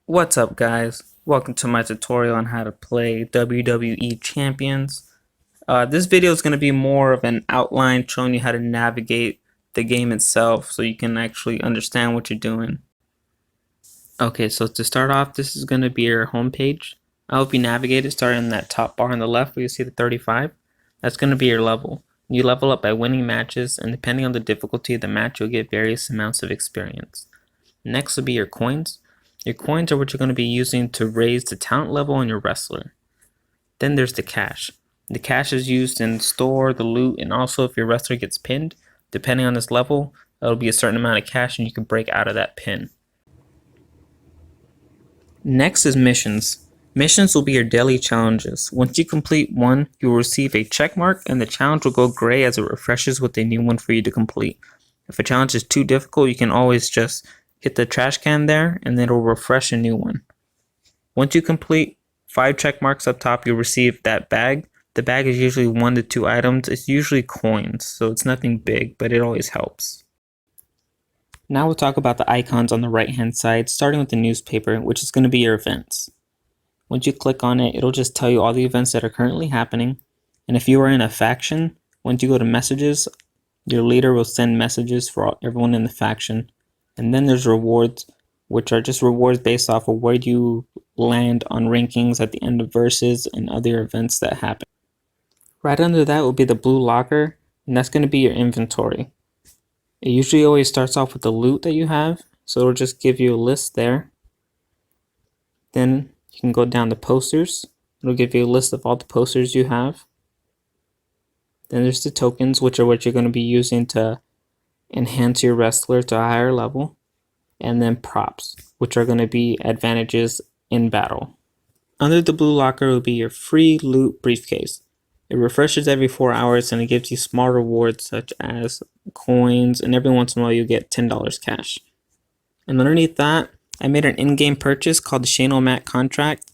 What's up, guys? Welcome to my tutorial on how to play WWE Champions. This video is going to be more of an outline showing you how to navigate the game itself so you can actually understand what you're doing. Okay, so to start off, this is going to be your home page. I hope you navigate it starting in that top bar on the left where you see the 35. That's going to be your level. You level up by winning matches, and depending on the difficulty of the match, you'll get various amounts of experience. Next will be your coins. Your coins are what you're going to be using to raise the talent level on your wrestler. Then there's the cash. The cash is used in store, the loot, and also if your wrestler gets pinned, depending on this level, it'll be a certain amount of cash and you can break out of that pin. Next is missions. Missions will be your daily challenges. Once you complete one, you will receive a check mark and the challenge will go gray as it refreshes with a new one for you to complete. If a challenge is too difficult, you can always just hit the trash can there and then it'll refresh a new one. Once you complete 5 check marks up top, you'll receive that bag. The bag is usually 1 to 2 items. It's usually coins, so it's nothing big, but it always helps. Now we'll talk about the icons on the right hand side, starting with the newspaper, which is going to be your events. Once you click on it, it'll just tell you all the events that are currently happening. And if you are in a faction, once you go to messages, your leader will send messages for everyone in the faction. And then there's rewards, which are just rewards based off of where you land on rankings at the end of verses and other events that happen. Right under that will be the blue locker, and that's going to be your inventory. It usually always starts off with the loot that you have, so it'll just give you a list there. Then you can go down to posters. It'll give you a list of all the posters you have. Then there's the tokens, which are what you're going to be using to enhance your wrestler to a higher level. And then props, which are going to be advantages in battle. Under the blue locker will be your free loot briefcase. It refreshes every 4 hours and it gives you small rewards such as coins, and every once in a while you get $10 cash. And underneath that, I made an in-game purchase called the Shane O'Mac contract.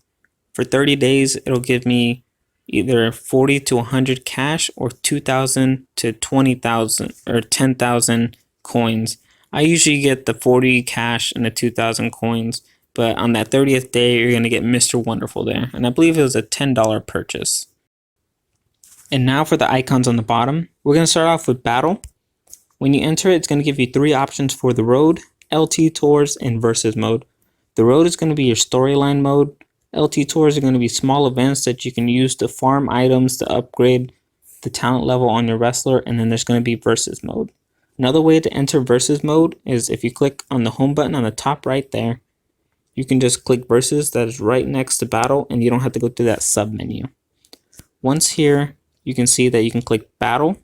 For 30 days, it'll give me either 40 to 100 cash or 2,000 to 20,000 or 10,000 coins. I usually get the 40 cash and the 2,000 coins, but on that 30th day, you're going to get Mr. Wonderful there. And I believe it was a $10 purchase. And now for the icons on the bottom. We're going to start off with battle. When you enter it, it's going to give you 3 options for the road, LT tours, and versus mode. The road is going to be your storyline mode. LT tours are going to be small events that you can use to farm items to upgrade the talent level on your wrestler, and then there's going to be versus mode. Another way to enter versus mode is if you click on the home button on the top right there, you can just click versus, that is right next to battle, and you don't have to go through that sub menu. Once here, you can see that you can click battle,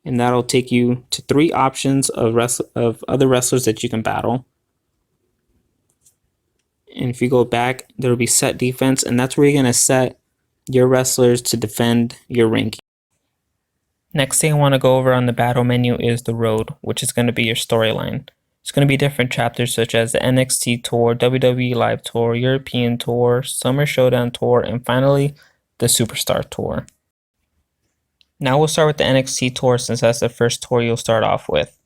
and that'll take you to 3 options of other wrestlers that you can battle. And if you go back, there will be set defense, and that's where you're going to set your wrestlers to defend your ranking. Next thing I want to go over on the battle menu is the road, which is going to be your storyline. It's going to be different chapters such as the NXT Tour, WWE Live Tour, European Tour, Summer Showdown Tour, and finally the Superstar Tour. Now we'll start with the NXT Tour since that's the first tour you'll start off with.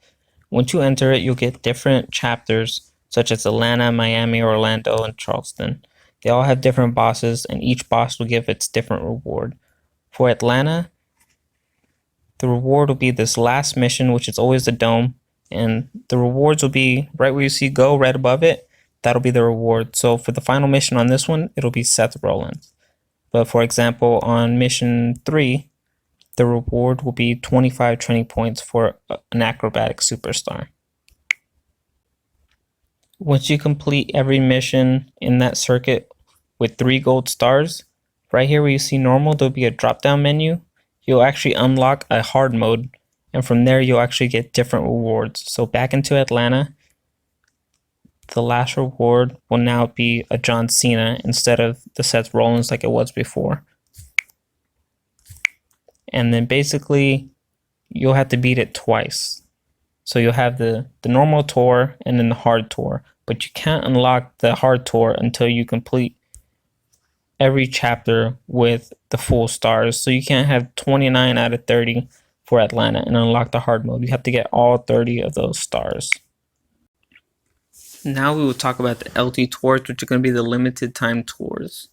Once you enter it, you'll get different chapters such as Atlanta, Miami, Orlando, and Charleston. They all have different bosses, and each boss will give its different reward. For Atlanta, the reward will be this last mission, which is always the dome, and the rewards will be right where you see go, right above it. That'll be the reward. So for the final mission on this one, it'll be Seth Rollins. But for example, on mission 3, the reward will be 25 training points for an acrobatic superstar. Once you complete every mission in that circuit with 3 gold stars, right here where you see normal, there'll be a drop-down menu. You'll actually unlock a hard mode, and from there you'll actually get different rewards. So back into Atlanta, the last reward will now be a John Cena instead of the Seth Rollins like it was before. And then basically you'll have to beat it twice. So you'll have the normal tour and then the hard tour, but you can't unlock the hard tour until you complete every chapter with the full stars. So you can't have 29 out of 30 for Atlanta and unlock the hard mode. You have to get all 30 of those stars. Now we will talk about the LT tours, which are going to be the limited time tours.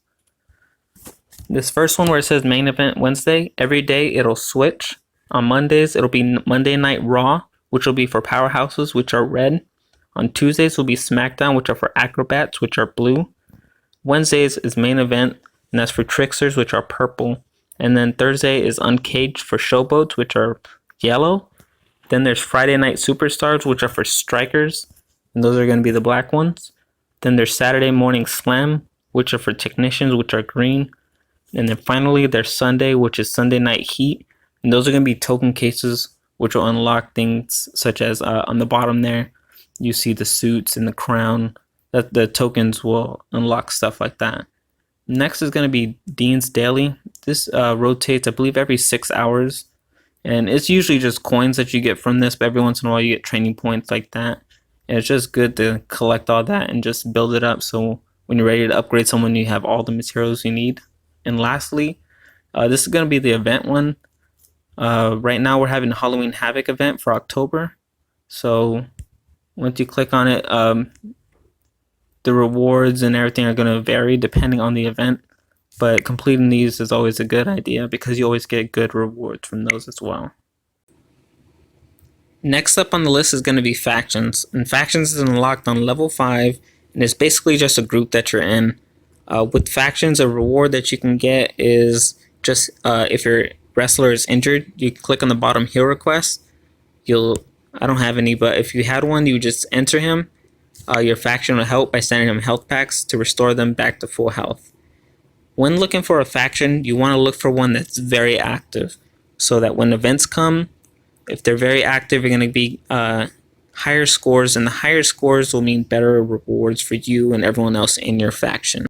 This first one where it says main event Wednesday, every day it'll switch. On Mondays, it'll be Monday Night Raw, which will be for powerhouses, which are red. On Tuesdays will be SmackDown, which are for acrobats, which are blue. Wednesdays is main event, and that's for tricksters, which are purple. And then Thursday is Uncaged for showboats, which are yellow. Then there's Friday Night Superstars, which are for strikers, and those are going to be the black ones. Then there's Saturday Morning Slam, which are for technicians, which are green. And then finally there's Sunday, which is Sunday Night Heat, and those are going to be token cases, which will unlock things such as on the bottom there, you see the suits and the crown. That the tokens will unlock stuff like that. Next is going to be Dean's Daily. This rotates, I believe, every 6 hours. And it's usually just coins that you get from this, but every once in a while you get training points like that. And it's just good to collect all that and just build it up so when you're ready to upgrade someone, you have all the materials you need. And lastly, this is going to be the event one. Right now we're having a Halloween Havoc event for October. So once you click on it, the rewards and everything are going to vary depending on the event. But completing these is always a good idea because you always get good rewards from those as well. Next up on the list is going to be factions. And factions is unlocked on level 5, and it's basically just a group that you're in. With factions, a reward that you can get is just if your wrestler is injured, you click on the bottom heal request. I don't have any, but if you had one, you just enter him. Your faction will help by sending him health packs to restore them back to full health. When looking for a faction, you want to look for one that's very active, so that when events come, if they're very active, you're going to be higher scores, and the higher scores will mean better rewards for you and everyone else in your faction.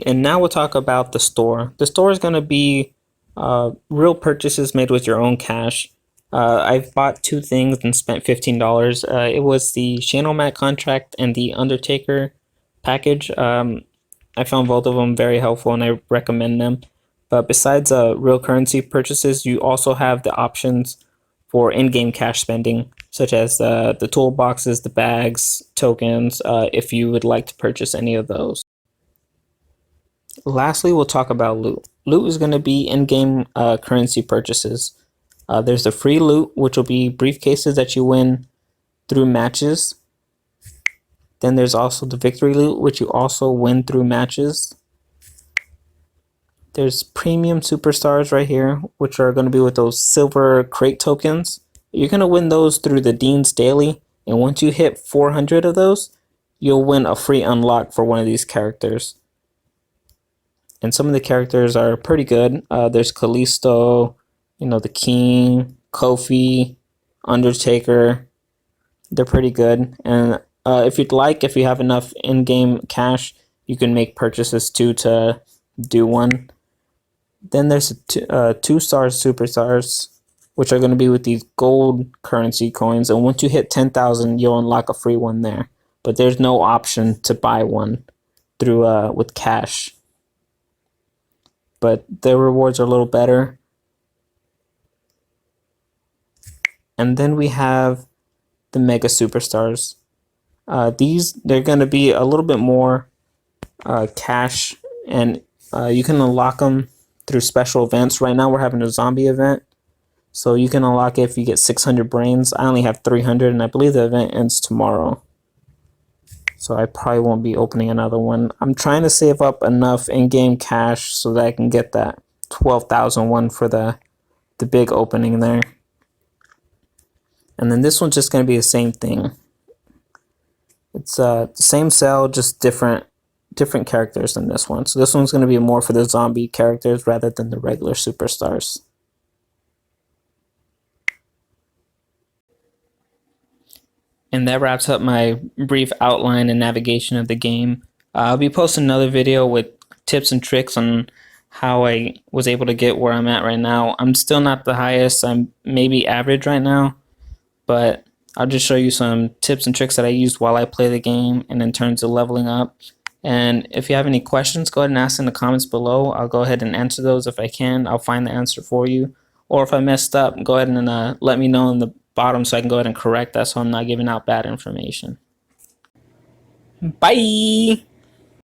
And now we'll talk about the store. The store is going to be real purchases made with your own cash. I've bought 2 things and spent $15. It was the channel mat contract and the Undertaker package. I found both of them very helpful and I recommend them. But besides real currency purchases, you also have the options for in-game cash spending, such as the toolboxes, the bags, tokens, if you would like to purchase any of those. Lastly, we'll talk about loot. Loot is going to be in-game currency purchases. There's the free loot, which will be briefcases that you win through matches. Then there's also the victory loot, which you also win through matches. There's premium superstars right here, which are going to be with those silver crate tokens. You're going to win those through the Dean's Daily, and once you hit 400 of those, you'll win a free unlock for one of these characters. And some of the characters are pretty good. There's Kalisto, the King, Kofi, Undertaker. They're pretty good. And if you have enough in-game cash, you can make purchases too to do one. Then there's 2-star superstars, which are going to be with these gold currency coins. And once you hit 10,000, you'll unlock a free one there. But there's no option to buy one through with cash. But their rewards are a little better. And then we have the Mega Superstars. They're going to be a little bit more cash, and you can unlock them through special events. Right now we're having a zombie event, so you can unlock it if you get 600 brains. I only have 300, and I believe the event ends tomorrow. So I probably won't be opening another one. I'm trying to save up enough in-game cash so that I can get that 12,000 one for the big opening there. And then this one's just going to be the same thing. It's the same cell, just different characters than this one. So this one's going to be more for the zombie characters rather than the regular superstars. And that wraps up my brief outline and navigation of the game. I'll be posting another video with tips and tricks on how I was able to get where I'm at right now. I'm still not the highest. I'm maybe average right now, but I'll just show you some tips and tricks that I used while I play the game and in terms of leveling up. And if you have any questions, go ahead and ask in the comments below. I'll go ahead and answer those if I can. I'll find the answer for you. Or if I messed up, go ahead and let me know in the bottom so I can go ahead and correct that so I'm not giving out bad information. Bye!